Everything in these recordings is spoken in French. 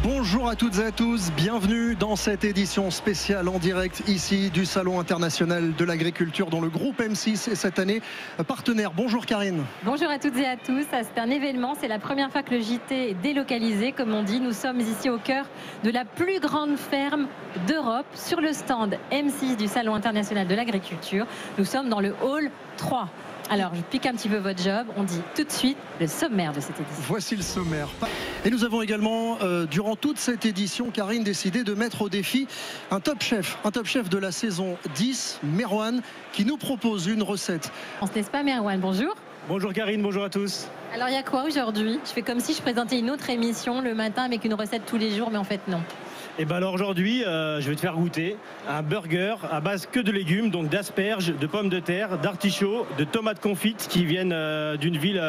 Bonjour à toutes et à tous, bienvenue dans cette édition spéciale en direct ici du Salon international de l'agriculture dont le groupe M6 est cette année partenaire. Bonjour Karine. Bonjour à toutes et à tous, c'est un événement, c'est la première fois que le JT est délocalisé comme on dit. Nous sommes ici au cœur de la plus grande ferme d'Europe sur le stand M6 du Salon international de l'agriculture. Nous sommes dans le hall 3. Alors, je pique un petit peu votre job. On dit tout de suite le sommaire de cette édition. Voici le sommaire. Et nous avons également, durant toute cette édition, Karine, décidé de mettre au défi un top chef de la saison 10, Merwan, qui nous propose une recette. N'est-ce pas, Merwan? Bonjour. Bonjour Karine, bonjour à tous. Alors, il y a quoi aujourd'hui? Je fais comme si je présentais une autre émission le matin avec une recette tous les jours, mais en fait, non. Et bien alors aujourd'hui, je vais te faire goûter un burger à base que de légumes, donc d'asperges, de pommes de terre, d'artichauts, de tomates confites qui viennent d'une ville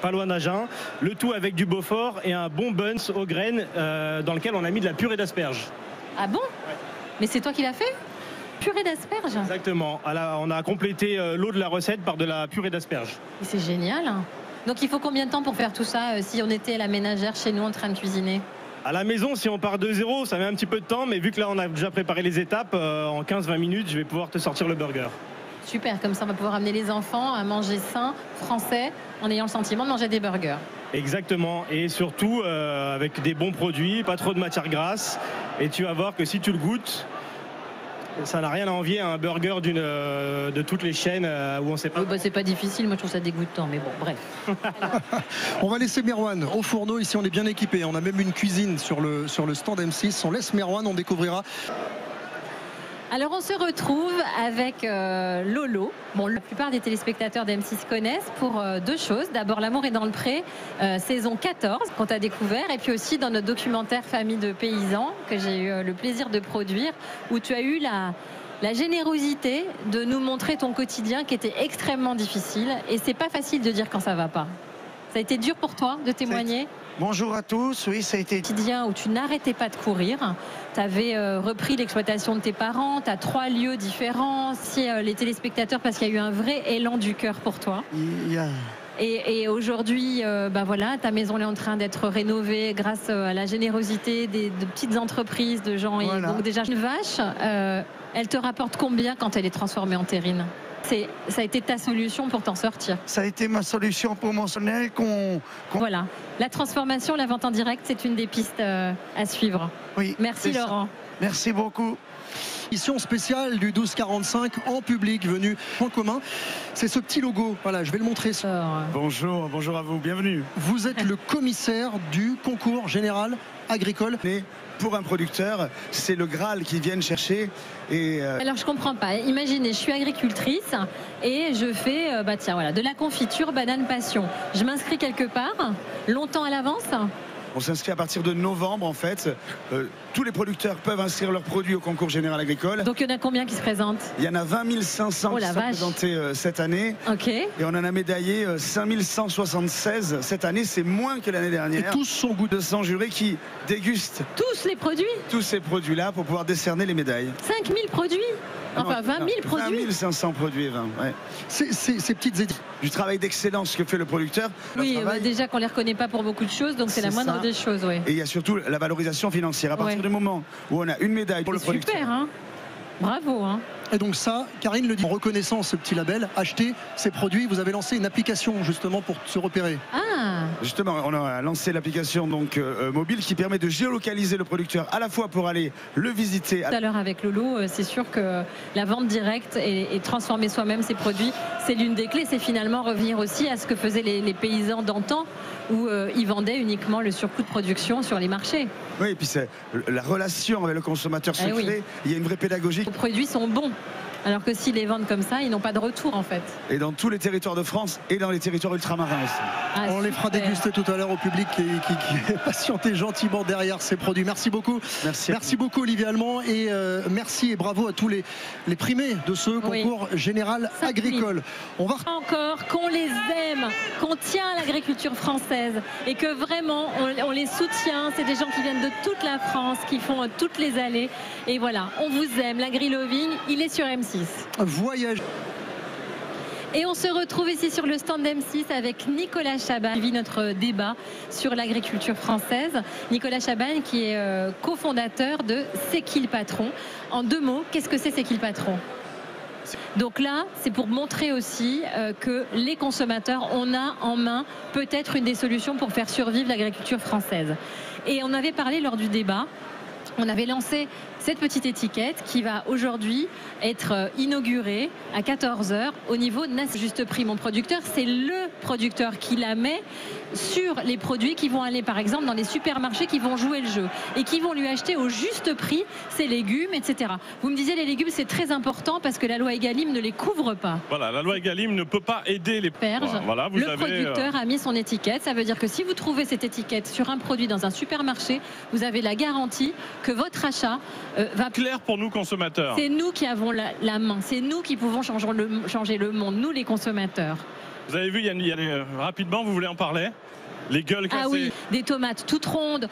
pas loin d'Agen. Le tout avec du Beaufort et un bon buns aux graines dans lequel on a mis de la purée d'asperges. Ah bon? Ouais. Mais c'est toi qui l'as fait? Purée d'asperges? Exactement. On a complété l'eau de la recette par de la purée d'asperges. C'est génial. Donc il faut combien de temps pour faire tout ça si on était à la ménagère chez nous en train de cuisiner? À la maison, si on part de zéro, ça met un petit peu de temps, mais vu que là on a déjà préparé les étapes, en 15-20 minutes, je vais pouvoir te sortir le burger. Super, comme ça on va pouvoir amener les enfants à manger sain, français, en ayant le sentiment de manger des burgers. Exactement, et surtout avec des bons produits, pas trop de matière grasse, et tu vas voir que si tu le goûtes, ça n'a rien à envier à un burger de toutes les chaînes où on ne sait pas. C'est pas difficile, moi je trouve ça dégoûtant, mais bon, bref. On va laisser Merwan au fourneau. Ici, on est bien équipé. On a même une cuisine sur le stand M6. On laisse Merwan, on découvrira. Alors on se retrouve avec Lolo. Bon, la plupart des téléspectateurs d'M6 connaissent pour deux choses. D'abord, L'amour est dans le pré, saison 14, qu'on t'a découvert. Et puis aussi dans notre documentaire Famille de paysans, que j'ai eu le plaisir de produire, où tu as eu la générosité de nous montrer ton quotidien qui était extrêmement difficile. Et c'est pas facile de dire quand ça va pas. Ça a été dur pour toi de témoigner? Bonjour à tous, oui, ça a été quotidien où tu n'arrêtais pas de courir. Tu avais repris l'exploitation de tes parents, tu as 3 lieux différents. Si les téléspectateurs, parce qu'il y a eu un vrai élan du cœur pour toi. Et aujourd'hui, voilà, ta maison est en train d'être rénovée grâce à la générosité de petites entreprises, de gens. Voilà. Et donc déjà, une vache, elle te rapporte combien quand elle est transformée en terrine? Ça a été ta solution pour t'en sortir? Ça a été ma solution pour mon personnel. Voilà, la transformation, la vente en direct, c'est une des pistes à suivre. Oui, merci Laurent. Merci beaucoup. Édition spéciale du 1245 en public venu en commun. C'est ce petit logo. Voilà, je vais le montrer. Bonjour, bonjour à vous, bienvenue. Vous êtes le commissaire du concours général agricole. Pour un producteur, c'est le Graal qu'ils viennent chercher. Alors je comprends pas. Imaginez, je suis agricultrice et je fais de la confiture banane passion. Je m'inscris quelque part, longtemps à l'avance? On s'inscrit à partir de novembre en fait. Tous les producteurs peuvent inscrire leurs produits au concours général agricole. Donc il y en a combien qui se présentent? Il y en a 20 500 qui sont présentés cette année. Ok. Et on en a médaillé 5 176 cette année. C'est moins que l'année dernière. Et tous sont goût 200 jurés qui dégustent tous les produits? Tous ces produits-là pour pouvoir décerner les médailles. 5000 produits? Enfin, 20 000 produits. 20 500 produits, 20. Ouais. Ces petites éditions. Du travail d'excellence que fait le producteur. Oui, déjà qu'on ne les reconnaît pas pour beaucoup de choses, donc c'est la moindre des choses. Ouais. Et il y a surtout la valorisation financière. À partir du moment où on a une médaille pour le producteur. Super, hein. Bravo, hein. Et donc ça, Karine le dit, en reconnaissant ce petit label, acheter ces produits, vous avez lancé une application justement pour se repérer. Ah. Justement, on a lancé l'application mobile qui permet de géolocaliser le producteur à la fois pour aller le visiter. Tout à l'heure avec Lolo, c'est sûr que la vente directe et transformer soi-même ses produits, c'est l'une des clés. C'est finalement revenir aussi à ce que faisaient les paysans d'antan où ils vendaient uniquement le surcoût de production sur les marchés. Oui, et puis c'est la relation avec le consommateur se crée. Il y a une vraie pédagogie. Les produits sont bons. Alors que s'ils les vendent comme ça, ils n'ont pas de retour en fait. Et dans tous les territoires de France et dans les territoires ultramarins aussi. Ah, on les fera déguster tout à l'heure au public qui est patienté gentiment derrière ces produits. Merci beaucoup. Merci beaucoup Olivier Allemand et merci et bravo à tous les primés de ce concours général agricole. On va encore qu'on les aime, qu'on tient à l'agriculture française et que vraiment on les soutient. C'est des gens qui viennent de toute la France, qui font toutes les allées. Et voilà, on vous aime. L'agri-loving, il est sur M6. Voyage. Et on se retrouve ici sur le stand d'M6 avec Nicolas Chaban, qui vit notre débat sur l'agriculture française. Nicolas Chaban qui est cofondateur de C'est qui le patron. En 2 mots, qu'est-ce que c'est qui le patron? Donc là, c'est pour montrer aussi que les consommateurs, on a en main peut-être une des solutions pour faire survivre l'agriculture française. Et on avait parlé lors du débat, on avait lancé cette petite étiquette qui va aujourd'hui être inaugurée à 14 h au niveau de Juste Prix. Mon producteur, c'est le producteur qui la met sur les produits qui vont aller par exemple dans les supermarchés qui vont jouer le jeu et qui vont lui acheter au juste prix ses légumes, etc. Vous me disiez les légumes, c'est très important parce que la loi Egalim ne les couvre pas. Voilà, la loi Egalim ne peut pas aider les asperges. Voilà, le producteur a mis son étiquette. Ça veut dire que si vous trouvez cette étiquette sur un produit dans un supermarché, vous avez la garantie que votre achat va clair pour nous consommateurs. C'est nous qui avons la main. C'est nous qui pouvons changer le monde, nous les consommateurs. Vous avez vu, rapidement, vous voulez en parler? Les gueules cassées. Ah oui, des tomates toutes rondes.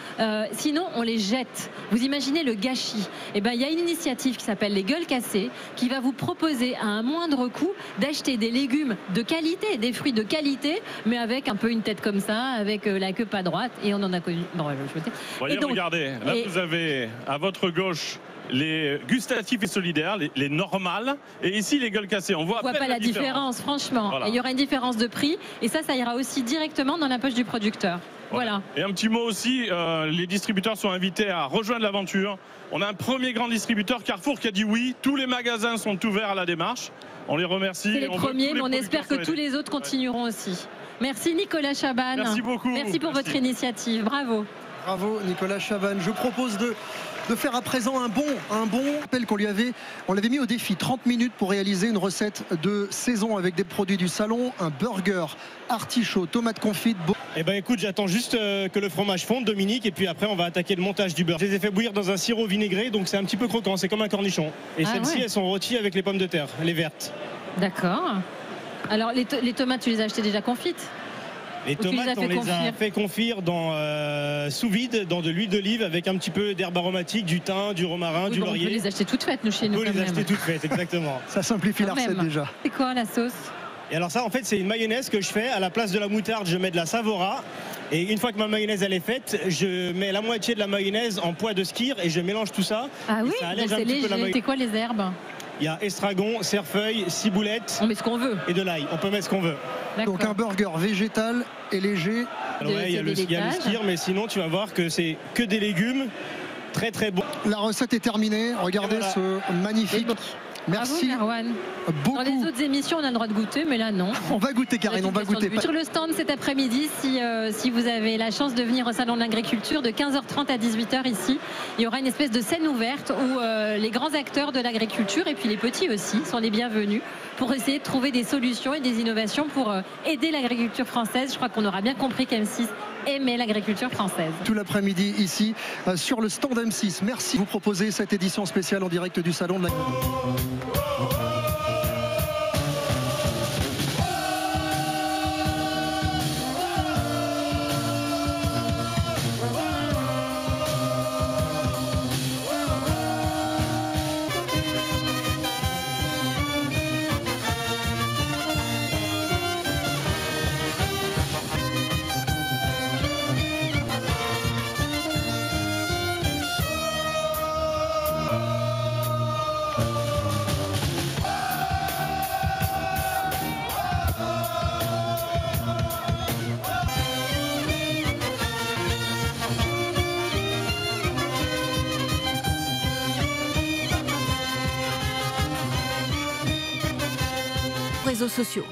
Sinon, on les jette. Vous imaginez le gâchis. Eh ben, il y a une initiative qui s'appelle les gueules cassées, qui va vous proposer à un moindre coût d'acheter des légumes de qualité, des fruits de qualité, mais avec un peu une tête comme ça, avec la queue pas droite. Et on en a connu. Bon, voyez, donc, regardez, là vous avez à votre gauche les gustatifs et solidaires, les normales, et ici les gueules cassées. On voit pas la différence, franchement. Voilà. Il y aura une différence de prix, et ça ira aussi directement dans la poche du producteur. Voilà. Et un petit mot aussi, les distributeurs sont invités à rejoindre l'aventure. On a un premier grand distributeur, Carrefour, qui a dit oui. Tous les magasins sont ouverts à la démarche. On les remercie. C'est les premiers, mais on espère que tous les autres continueront aussi. Merci Nicolas Chaban. Merci beaucoup. Merci pour votre initiative. Bravo. Bravo Nicolas Chaban. Je propose de faire à présent un bon appel qu'on l'avait mis au défi 30 minutes pour réaliser une recette de saison avec des produits du salon, un burger artichaut, tomate confite. Eh ben écoute, j'attends juste que le fromage fonde, Dominique, et puis après on va attaquer le montage du beurre. Je les ai fait bouillir dans un sirop vinaigré, donc c'est un petit peu croquant, c'est comme un cornichon. Et celles-ci, elles sont rôties avec les pommes de terre, les vertes. D'accord. Alors les tomates, tu les as achetées déjà confites? Les tomates, on les a fait confire sous vide dans de l'huile d'olive avec un petit peu d'herbe aromatique, du thym, du romarin, du laurier. On peut les acheter toutes faites, nous, chez nous. On peut les acheter toutes faites, exactement. Ça simplifie la recette déjà. C'est quoi la sauce? Et alors ça, en fait, c'est une mayonnaise que je fais. À la place de la moutarde, je mets de la Savora. Et une fois que ma mayonnaise elle est faite, je mets la moitié de la mayonnaise en pois de skyr et je mélange tout ça. Ah oui, c'est léger. C'est quoi les herbes? Il y a estragon, cerfeuil, ciboulette. On met ce qu'on veut. Et de l'ail. On peut mettre ce qu'on veut. Donc un burger végétal et léger. Alors ouais, il y a le skyr, mais sinon tu vas voir que c'est que des légumes. Très très bon. La recette est terminée. Regardez ce magnifique. Merci. Marwan. Beaucoup. Dans les autres émissions, on a le droit de goûter, mais là, non. On va goûter, Karine, on va goûter. Sur le stand cet après-midi, si vous avez la chance de venir au Salon de l'Agriculture, de 15h30 à 18h ici, il y aura une espèce de scène ouverte où les grands acteurs de l'agriculture, et puis les petits aussi, sont les bienvenus pour essayer de trouver des solutions et des innovations pour aider l'agriculture française. Je crois qu'on aura bien compris qu'M6 aimait l'agriculture française. Tout l'après-midi ici sur le stand M6. Merci de vous proposer cette édition spéciale en direct du Salon de l'Agriculture. Réseaux sociaux.